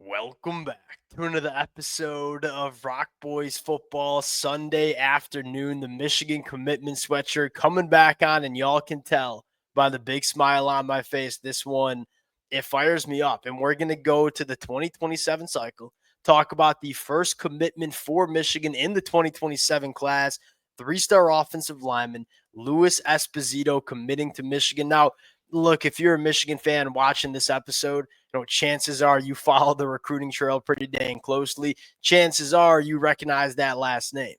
Welcome back to another episode of Rock Boys Football Sunday afternoon. The Michigan commitment sweatshirt coming back on, and y'all can tell by the big smile on my face. This one, it fires me up. And we're going to go to the 2027 cycle, talk about the first commitment for Michigan in the 2027 class. Three-star offensive lineman, Louis Esposito, committing to Michigan. Now, look, if you're a Michigan fan watching this episode, chances are you follow the recruiting trail pretty dang closely. Chances are you recognize that last name.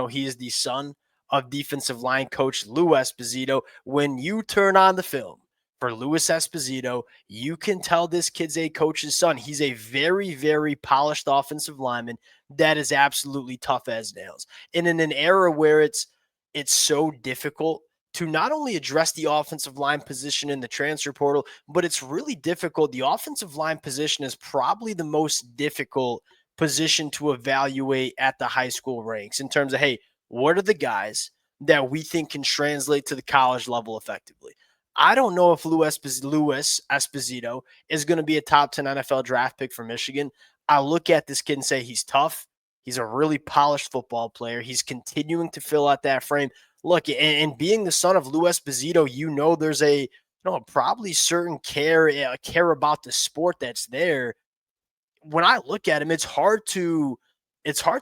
He is the son of defensive line coach Lou Esposito. When you turn on the film for Louis Esposito, you can tell this kid's a coach's son. He's a very, very polished offensive lineman that is absolutely tough as nails. And in an era where it's so difficult to not only address the offensive line position in the transfer portal, but it's really difficult. The offensive line position is probably the most difficult position to evaluate at the high school ranks in terms of, hey, what are the guys that we think can translate to the college level effectively? I don't know if Louis Esposito is going to be a top 10 NFL draft pick for Michigan. I look at this kid and say he's tough. He's a really polished football player. He's continuing to fill out that frame. Look, and being the son of Louis Esposito, there's a probably certain care about the sport that's there. When I look at him, it's hard to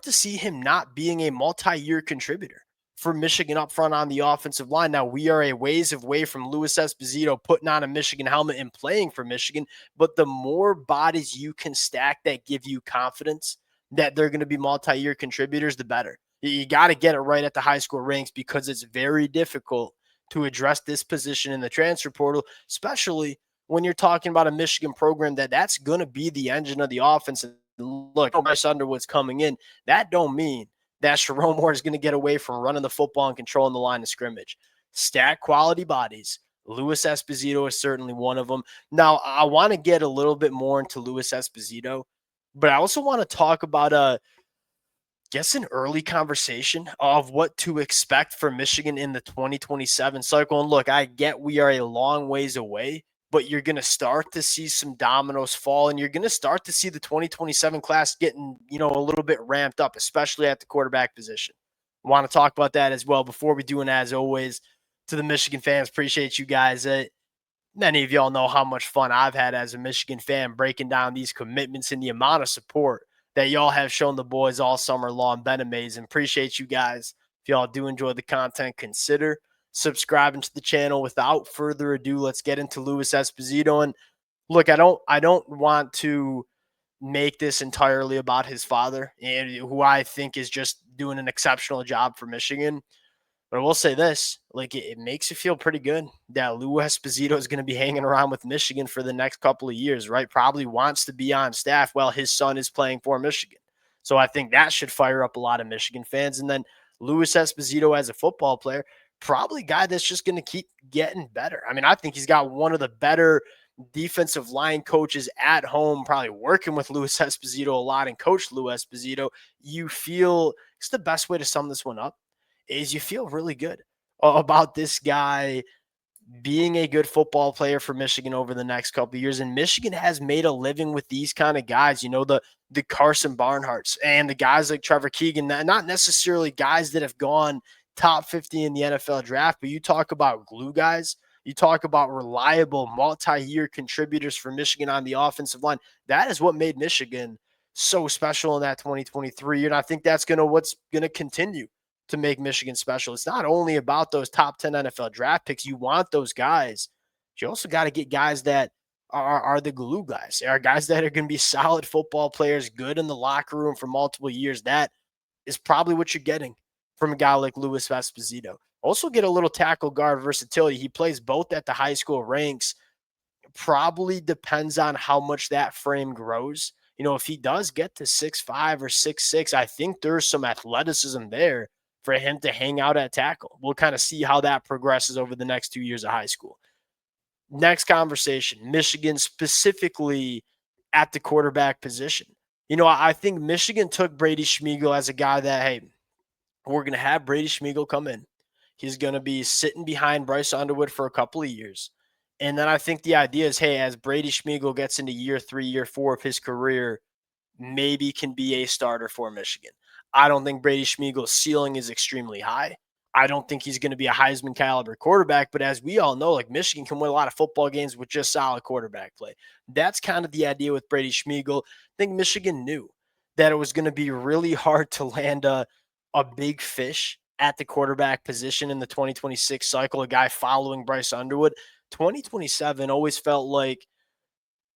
see him not being a multi-year contributor for Michigan up front on the offensive line. Now, we are a ways away from Louis Esposito putting on a Michigan helmet and playing for Michigan, but the more bodies you can stack that give you confidence that they're going to be multi-year contributors, the better. You got to get it right at the high school ranks because it's very difficult to address this position in the transfer portal, especially when you're talking about a Michigan program that's going to be the engine of the offense. And look, Bryce Underwood's coming in. That don't mean that Sherrone Moore is going to get away from running the football and controlling the line of scrimmage. Stack quality bodies. Louis Esposito is certainly one of them. Now, I want to get a little bit more into Louis Esposito, but I also want to talk about an early conversation of what to expect for Michigan in the 2027 cycle. And look, I get we are a long ways away, but you're going to start to see some dominoes fall, and you're going to start to see the 2027 class getting, a little bit ramped up, especially at the quarterback position. I want to talk about that as well. Before we do, and as always, to the Michigan fans, appreciate you guys. Many of y'all know how much fun I've had as a Michigan fan breaking down these commitments and the amount of support that y'all have shown the boys all summer long. Been amazing. Appreciate you guys. If y'all do enjoy the content, consider subscribing to the channel. Without further ado, let's get into Louis Esposito. And look, I don't want to make this entirely about his father, and who I think is just doing an exceptional job for Michigan. But I will say this, it makes you feel pretty good that Lou Esposito is going to be hanging around with Michigan for the next couple of years, right? Probably wants to be on staff while his son is playing for Michigan. So I think that should fire up a lot of Michigan fans. And then Louis Esposito as a football player, probably a guy that's just going to keep getting better. I mean, I think he's got one of the better defensive line coaches at home, probably working with Louis Esposito a lot and Coach Lou Esposito. You feel it's the best way to sum this one up is you feel really good about this guy being a good football player for Michigan over the next couple of years. And Michigan has made a living with these kind of guys, the Carson Barnharts and the guys like Trevor Keegan, not necessarily guys that have gone top 50 in the NFL draft, but you talk about glue guys, you talk about reliable multi-year contributors for Michigan on the offensive line. That is what made Michigan so special in that 2023. And I think that's what's going to continue to make Michigan special. It's not only about those top 10 NFL draft picks. You want those guys. But you also got to get guys that are the glue guys. Are guys that are going to be solid football players, good in the locker room for multiple years. That is probably what you're getting from a guy like Louis Esposito. Also get a little tackle guard versatility. He plays both at the high school ranks. Probably depends on how much that frame grows. If he does get to 6'5" or 6'6", I think there's some athleticism there for him to hang out at tackle. We'll kind of see how that progresses over the next 2 years of high school. Next conversation, Michigan specifically at the quarterback position. I think Michigan took Brady Smeaggel as a guy that, hey, we're going to have Brady Smeaggel come in. He's going to be sitting behind Bryce Underwood for a couple of years. And then I think the idea is, hey, as Brady Smeaggel gets into year 3, year 4 of his career, maybe can be a starter for Michigan. I don't think Brady Smeagel's ceiling is extremely high. I don't think he's going to be a Heisman caliber quarterback, but as we all know, like Michigan can win a lot of football games with just solid quarterback play. That's kind of the idea with Brady Smeaggel. I think Michigan knew that it was going to be really hard to land a big fish at the quarterback position in the 2026 cycle, a guy following Bryce Underwood. 2027 always felt like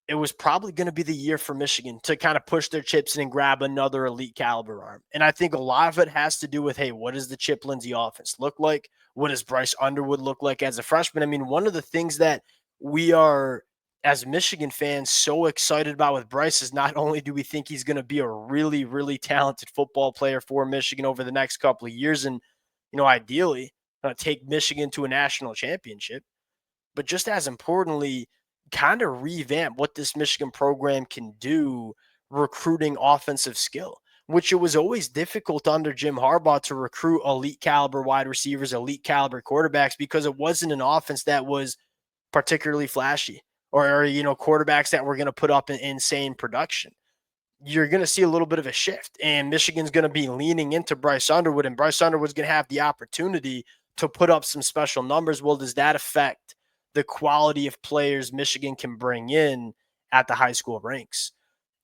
it was probably going to be the year for Michigan to kind of push their chips in and grab another elite caliber arm. And I think a lot of it has to do with, hey, what does the Chip Lindsey offense look like? What does Bryce Underwood look like as a freshman? I mean, one of the things that we are, as Michigan fans, so excited about with Bryce is not only do we think he's going to be a really, really talented football player for Michigan over the next couple of years and, ideally take Michigan to a national championship, but just as importantly, kind of revamp what this Michigan program can do recruiting offensive skill, which it was always difficult under Jim Harbaugh to recruit elite caliber wide receivers, elite caliber quarterbacks, because it wasn't an offense that was particularly flashy or quarterbacks that were going to put up an insane production. You're going to see a little bit of a shift, and Michigan's going to be leaning into Bryce Underwood, and Bryce Underwood's going to have the opportunity to put up some special numbers. Well, does that affect the quality of players Michigan can bring in at the high school ranks?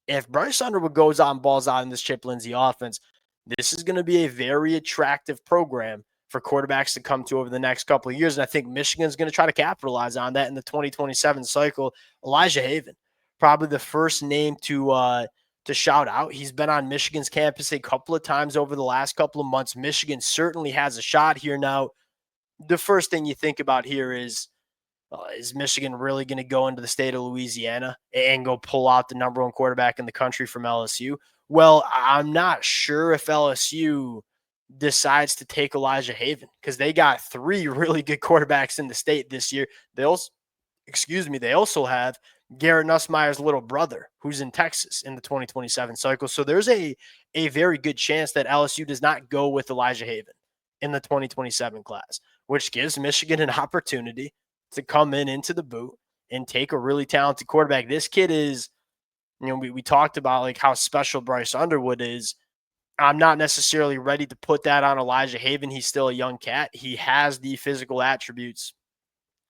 If Bryce Underwood goes out and balls out in this Chip Lindsey offense, this is going to be a very attractive program for quarterbacks to come to over the next couple of years. And I think Michigan's going to try to capitalize on that in the 2027 cycle. Elijah Haven, probably the first name to shout out. He's been on Michigan's campus a couple of times over the last couple of months. Michigan certainly has a shot here. Now, the first thing you think about here is Michigan really going to go into the state of Louisiana and go pull out the number one quarterback in the country from LSU? Well, I'm not sure if LSU decides to take Elijah Haven because they got 3 really good quarterbacks in the state this year. They also have Garrett Nussmeier's little brother who's in Texas in the 2027 cycle. So there's a very good chance that LSU does not go with Elijah Haven in the 2027 class, which gives Michigan an opportunity to come into the boot and take a really talented quarterback. This kid is, we talked about like how special Bryce Underwood is. I'm not necessarily ready to put that on Elijah Haven. He's still a young cat. He has the physical attributes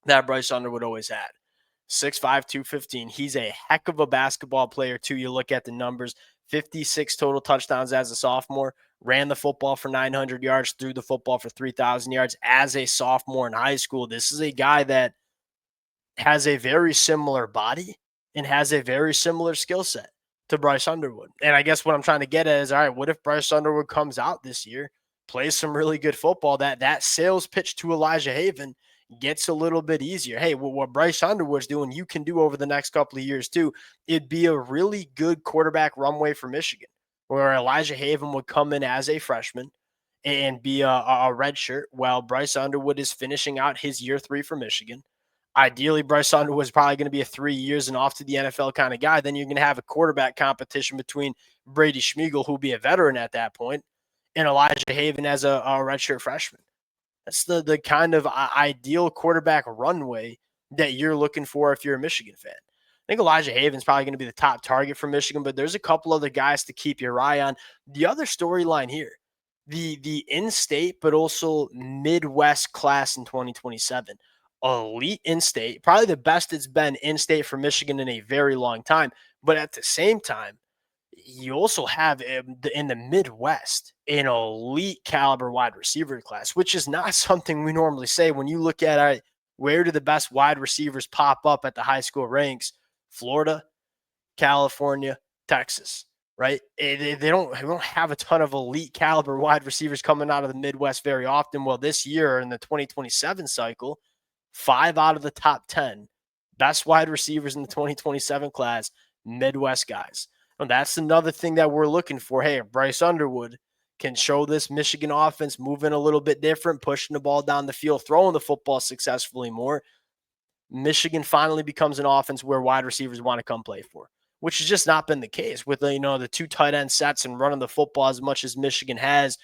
that Bryce Underwood always had. 6'5", 215. He's a heck of a basketball player, too. You look at the numbers, 56 total touchdowns as a sophomore, ran the football for 900 yards, threw the football for 3,000 yards as a sophomore in high school. This is a guy that has a very similar body and has a very similar skill set to Bryce Underwood. And I guess what I'm trying to get at is, all right, what if Bryce Underwood comes out this year, plays some really good football, that sales pitch to Elijah Haven gets a little bit easier. Hey, what Bryce Underwood's doing, you can do over the next couple of years too. It'd be a really good quarterback runway for Michigan, where Elijah Haven would come in as a freshman and be a red shirt while Bryce Underwood is finishing out his year 3 for Michigan. Ideally, Bryce Underwood is probably going to be a 3 years and off to the NFL kind of guy. Then you're going to have a quarterback competition between Brady Smeaggel, who'll be a veteran at that point, and Elijah Haven as a redshirt freshman. That's the kind of ideal quarterback runway that you're looking for if you're a Michigan fan. I think Elijah Haven's probably going to be the top target for Michigan, but there's a couple other guys to keep your eye on. The other storyline here, the in-state but also Midwest class in 2027. Elite in-state, probably the best it's been in-state for Michigan in a very long time. But at the same time, you also have in the Midwest an elite caliber wide receiver class, which is not something we normally say. When you look at where do the best wide receivers pop up at the high school ranks, Florida, California, Texas, right? They don't have a ton of elite caliber wide receivers coming out of the Midwest very often. Well, this year in the 2027 cycle, 5 out of the top 10 best wide receivers in the 2027 class, Midwest guys. And that's another thing that we're looking for. Hey, if Bryce Underwood can show this Michigan offense moving a little bit different, pushing the ball down the field, throwing the football successfully more, Michigan finally becomes an offense where wide receivers want to come play for, which has just not been the case with the 2 tight end sets and running the football as much as Michigan has.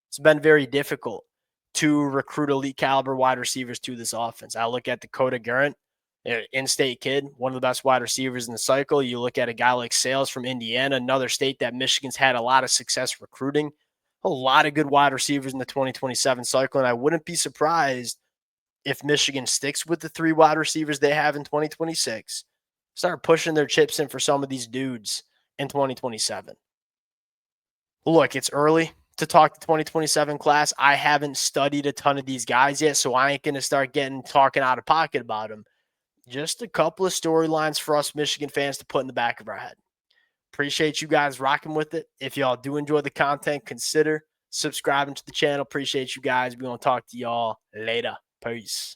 It's been very difficult to recruit elite caliber wide receivers to this offense. I look at Dakota Gurrent, In-state kid, one of the best wide receivers in the cycle. You look at a guy like Sales from Indiana, another state that Michigan's had a lot of success recruiting. A lot of good wide receivers in the 2027 cycle, and I wouldn't be surprised if Michigan sticks with the 3 wide receivers they have in 2026, start pushing their chips in for some of these dudes in 2027. Look, it's early to talk the 2027 class. I haven't studied a ton of these guys yet, so I ain't going to start talking out of pocket about them. Just a couple of storylines for us Michigan fans to put in the back of our head. Appreciate you guys rocking with it. If y'all do enjoy the content, consider subscribing to the channel. Appreciate you guys. We're going to talk to y'all later. Peace.